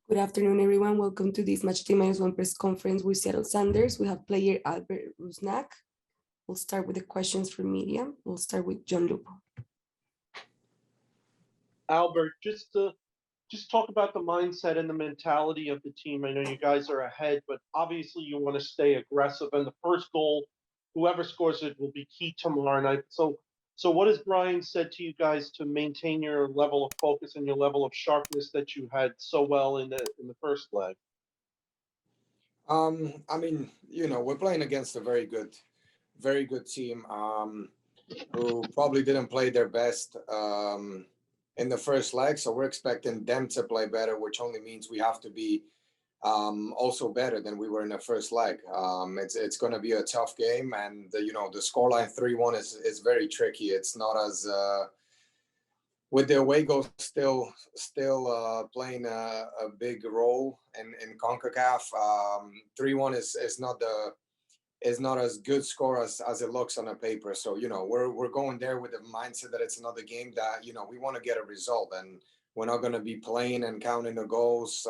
Good afternoon, everyone. Welcome to this Match Day -1 press conference with Seattle Sanders. We have player Albert Rusnák. We'll start with the questions for media. We'll start with John Lupo. Albert, just talk about the mindset and the mentality of the team. I know you guys are ahead, but obviously you want to stay aggressive. And the first goal, whoever scores it, will be key tomorrow night. So what has Brian said to you guys to maintain your level of focus and your level of sharpness that you had so well in the first leg? I mean, we're playing against a very good team who probably didn't play their best in the first leg. So we're expecting them to play better, which only means we have to be also better than we were in the first leg. It's going to be a tough game, and the scoreline 3-1 is very tricky. It's not as with the away goals still playing a big role in Concacaf. 3-1 is not as good score as it looks on a paper. So we're going there with the mindset that it's another game that we want to get a result, and we're not going to be playing and counting the goals.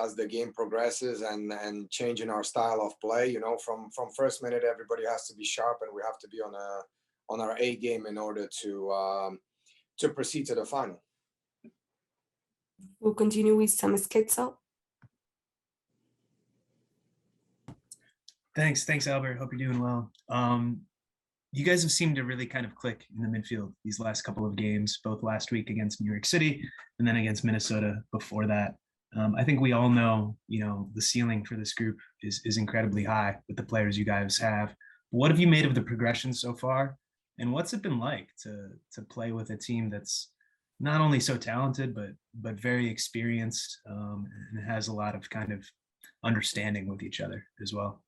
As the game progresses and changing our style of play, from first minute, everybody has to be sharp, and we have to be on our A game in order to proceed to the final. We'll continue with Sam Schmetzer. Thanks, Albert. Hope you're doing well. You guys have seemed to really kind of click in the midfield these last couple of games, both last week against New York City and then against Minnesota before that. I think we all know, the ceiling for this group is incredibly high with the players you guys have. What have you made of the progression so far? And what's it been like to play with a team that's not only so talented, but very experienced and has a lot of kind of understanding with each other as well?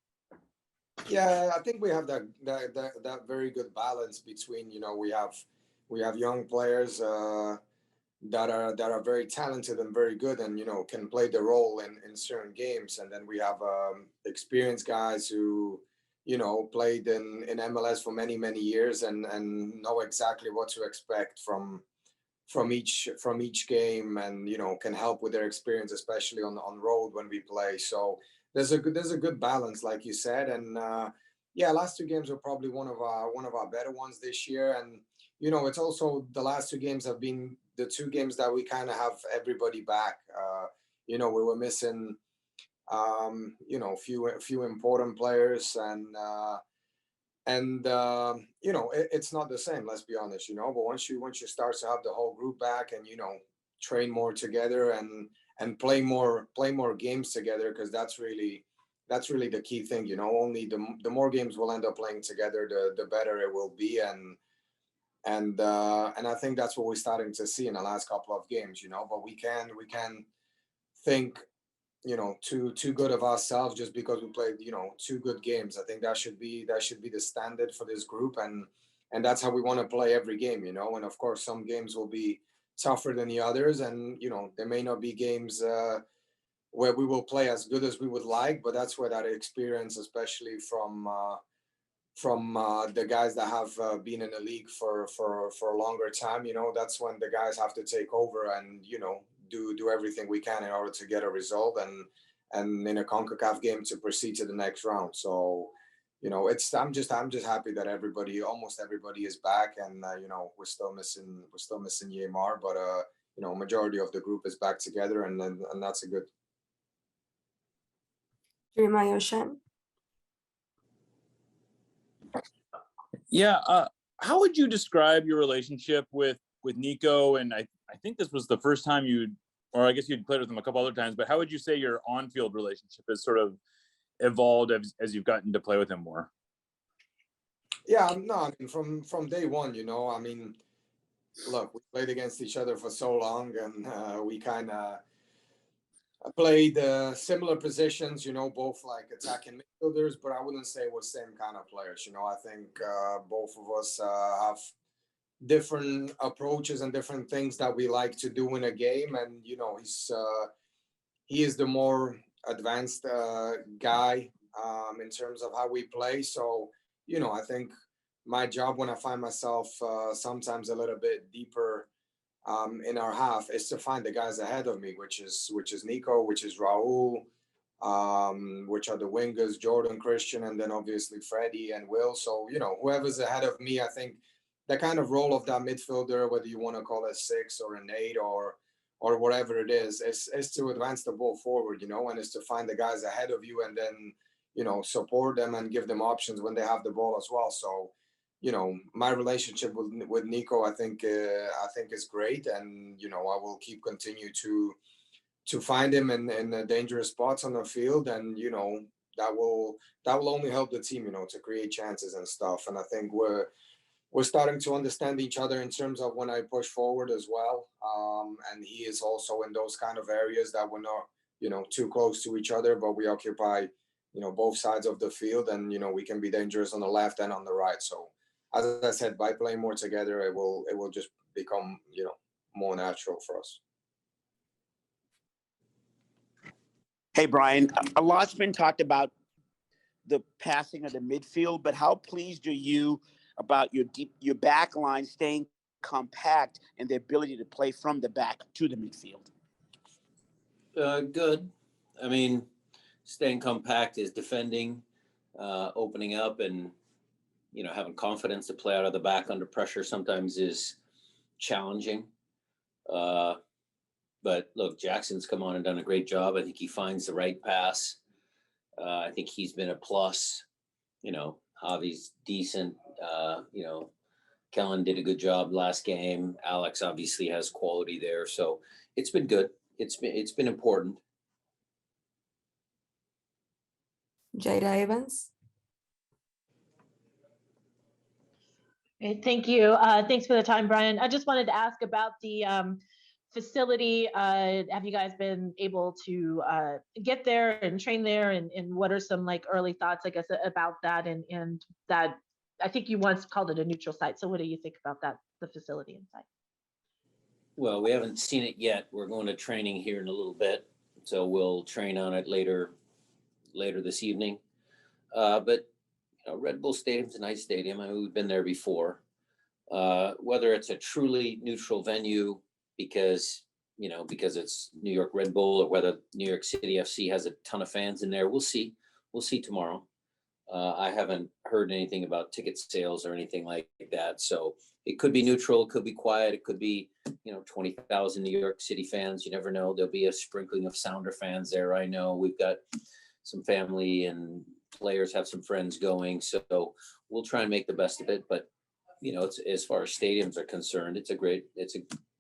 Yeah, I think we have that very good balance between, we have young players that are very talented and very good and can play the role in certain games, and then we have experienced guys who played in MLS for many years and know exactly what to expect from each game, and can help with their experience, especially on road when we play. So there's a good balance, like you said, and last two games were probably one of our better ones this year, and it's also the last two games have been the two games that we kind of have everybody back. We were missing few important players, and it's not the same, let's be honest, but once you start to have the whole group back and train more together and play more games together, because that's really the key thing. Only the more games we'll end up playing together, the better it will be, and I think that's what we're starting to see in the last couple of games, but we can think too good of ourselves just because we played two good games. I think that should be the standard for this group, and that's how we want to play every game, and of course some games will be tougher than the others, and there may not be games where we will play as good as we would like, but that's where that experience, especially from the guys that have been in the league for a longer time, that's when the guys have to take over and do everything we can in order to get a result and in a CONCACAF game to proceed to the next round. So I'm just happy that almost everybody is back, and we're still missing Yemar, but majority of the group is back together, and that's a good. Jeremiah Oshan. Yeah, how would you describe your relationship with Nico? And I think this was the first time you'd played with him a couple other times, but how would you say your on-field relationship has sort of evolved as you've gotten to play with him more? Yeah, no, I mean, from day one, I mean, look, we played against each other for so long, and we kind of played similar positions, both like attacking midfielders, but I wouldn't say we're same kind of players. I think both of us have different approaches and different things that we like to do in a game, and he is the more advanced guy in terms of how we play. So I think my job when I find myself sometimes a little bit deeper in our half is to find the guys ahead of me, which is Nico, which is Raul, which are the wingers, Jordan, Christian, and then obviously Freddie and Will. So, you know, whoever's ahead of me, I think the kind of role of that midfielder, whether you want to call it 6 or an 8 or whatever it is to advance the ball forward, you know, and is to find the guys ahead of you and then, you know, support them and give them options when they have the ball as well. So, you know, my relationship with Nico, I think is great, and you know, I will continue to find him in dangerous spots on the field, and you know, that will only help the team, you know, to create chances and stuff. And I think we're starting to understand each other in terms of when I push forward as well. And he is also in those kind of areas that we're not, you know, too close to each other, but we occupy, you know, both sides of the field, and you know, we can be dangerous on the left and on the right. So, as I said, by playing more together, it will just become, you know, more natural for us. Hey, Brian, a lot's been talked about the passing of the midfield, but how pleased are you about your back line staying compact and the ability to play from the back to the midfield? Good. I mean, staying compact is defending, opening up, and you know, having confidence to play out of the back under pressure sometimes is challenging. But look, Jackson's come on and done a great job. I think he finds the right pass. I think he's been a plus. You know, Javi's decent. You know, Kellen did a good job last game. Alex obviously has quality there. So it's been good. It's been important. Jaira Evans. Great, thank you. Thanks for the time, Brian. I just wanted to ask about the facility. Have you guys been able to get there and train there? And what are some like early thoughts, I guess, about that? And that, I think you once called it a neutral site. So what do you think about that, the facility inside? Well, we haven't seen it yet. We're going to training here in a little bit. So we'll train on it later this evening. But you know, Red Bull Stadium's a nice stadium. I mean, we've been there before. Whether it's a truly neutral venue because it's New York Red Bull, or whether New York City FC has a ton of fans in there, we'll see. We'll see tomorrow. I haven't heard anything about ticket sales or anything like that. So it could be neutral, it could be quiet, it could be, you know, 20,000 New York City fans. You never know. There'll be a sprinkling of Sounder fans there. I know we've got some family and players have some friends going. So we'll try and make the best of it. But, you know, it's, as far as stadiums are concerned, it's a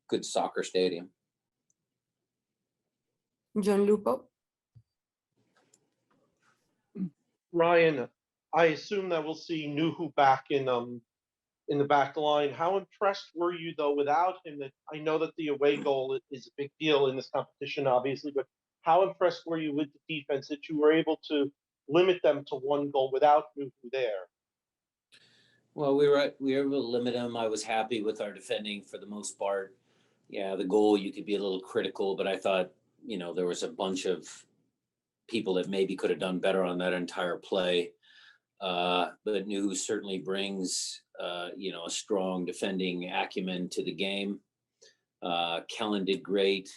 good soccer stadium. John Lupo. Ryan, I assume that we'll see Nuhu back in the back line. How impressed were you though without him? That I know that the away goal is a big deal in this competition, obviously, but how impressed were you with the defense that you were able to limit them to one goal without Nuhu there? Well, we were able to limit them. I was happy with our defending for the most part. Yeah, the goal, you could be a little critical, but I thought, you know, there was a bunch of people that maybe could have done better on that entire play. But Nuhu certainly brings, you know, a strong defending acumen to the game. Kellen did great.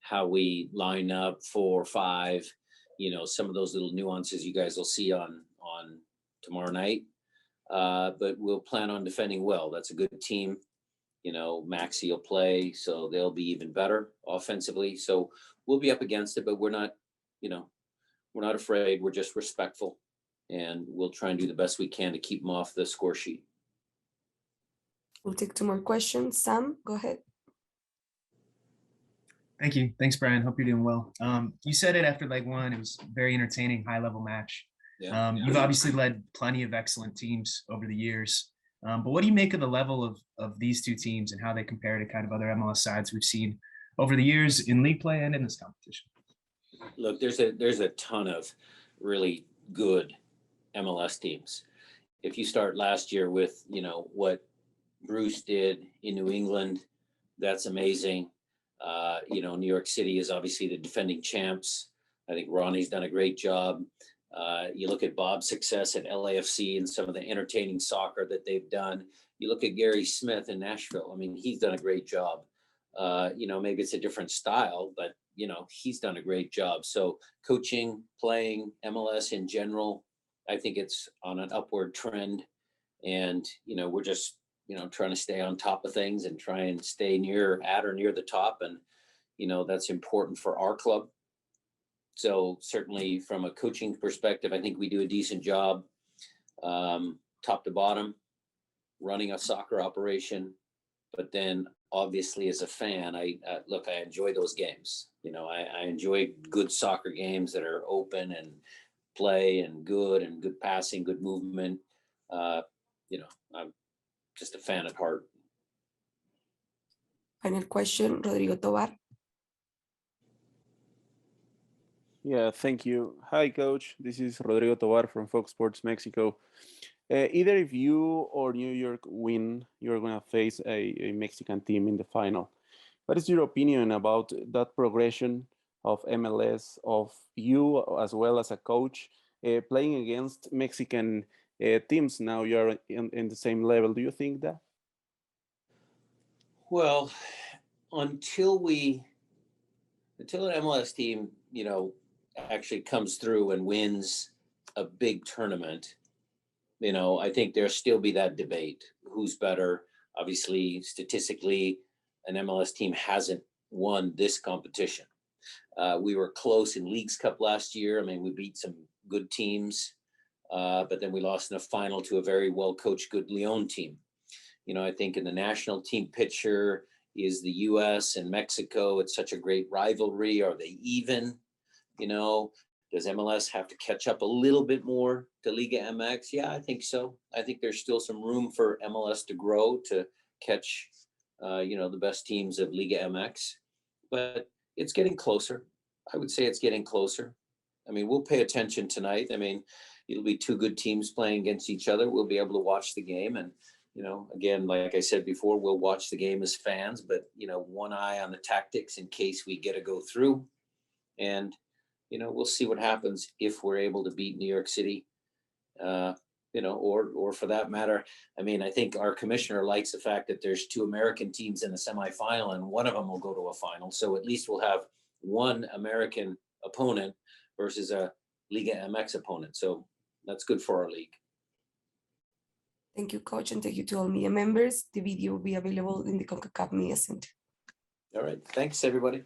How we line up 4-5, you know, some of those little nuances you guys will see on tomorrow night. But we'll plan on defending well. That's a good team. You know, Maxi will play, so they'll be even better offensively. So we'll be up against it, but we're not, you know, we're not afraid. We're just respectful, and we'll try and do the best we can to keep them off the score sheet. We'll take 2 more questions. Sam, go ahead. Thank you. Thanks, Brian. Hope you're doing well. You said it after leg 1. It was a very entertaining, high-level match. Yeah. You've obviously led plenty of excellent teams over the years. But what do you make of the level of these 2 teams and how they compare to kind of other MLS sides we've seen over the years in league play and in this competition? Look, there's a ton of really good MLS teams. If you start last year with, you know, what Bruce did in New England, that's amazing. You know, New York City is obviously the defending champs. I think Ronnie's done a great job. You look at Bob's success at LAFC and some of the entertaining soccer that they've done. You look at Gary Smith in Nashville. I mean, he's done a great job. Maybe it's a different style, but he's done a great job. So coaching, playing, MLS in general, I think it's on an upward trend. And, we're just, trying to stay on top of things and try and stay at or near the top. And, that's important for our club. So certainly from a coaching perspective, I think we do a decent job, top to bottom, running a soccer operation. But then obviously as a fan, I enjoy those games. I enjoy good soccer games that are open and play and good passing, good movement. I'm just a fan at heart. Final question, Rodrigo Tovar. Yeah, thank you. Hi, Coach. This is Rodrigo Tovar from Fox Sports Mexico. Either if you or New York win, you're going to face a Mexican team in the final. What is your opinion about that progression of MLS, of you as well as a coach, playing against Mexican teams? Now you're in the same level. Do you think that? Well, until an MLS team, actually comes through and wins a big tournament, I think there'll still be that debate. Who's better? Obviously, statistically, an MLS team hasn't won this competition. We were close in Leagues Cup last year. I mean, we beat some good teams, but then we lost in a final to a very well-coached, good Leon team. I think in the national team picture is the US and Mexico. It's such a great rivalry. Are they even? Does MLS have to catch up a little bit more to Liga MX? Yeah, I think so. I think there's still some room for MLS to grow to catch, the best teams of Liga MX. But it's getting closer. I would say it's getting closer. I mean, we'll pay attention tonight. I mean, it'll be two good teams playing against each other. We'll be able to watch the game. And, again, like I said before, we'll watch the game as fans, but, one eye on the tactics in case we get to go through. And, we'll see what happens if we're able to beat New York City, or for that matter. I mean, I think our commissioner likes the fact that there's two American teams in the semifinal and one of them will go to a final. So at least we'll have one American opponent versus a Liga MX opponent. So that's good for our league. Thank you, Coach, and thank you to all media members. The video will be available in the Concacaf Media Center. All right. Thanks, everybody.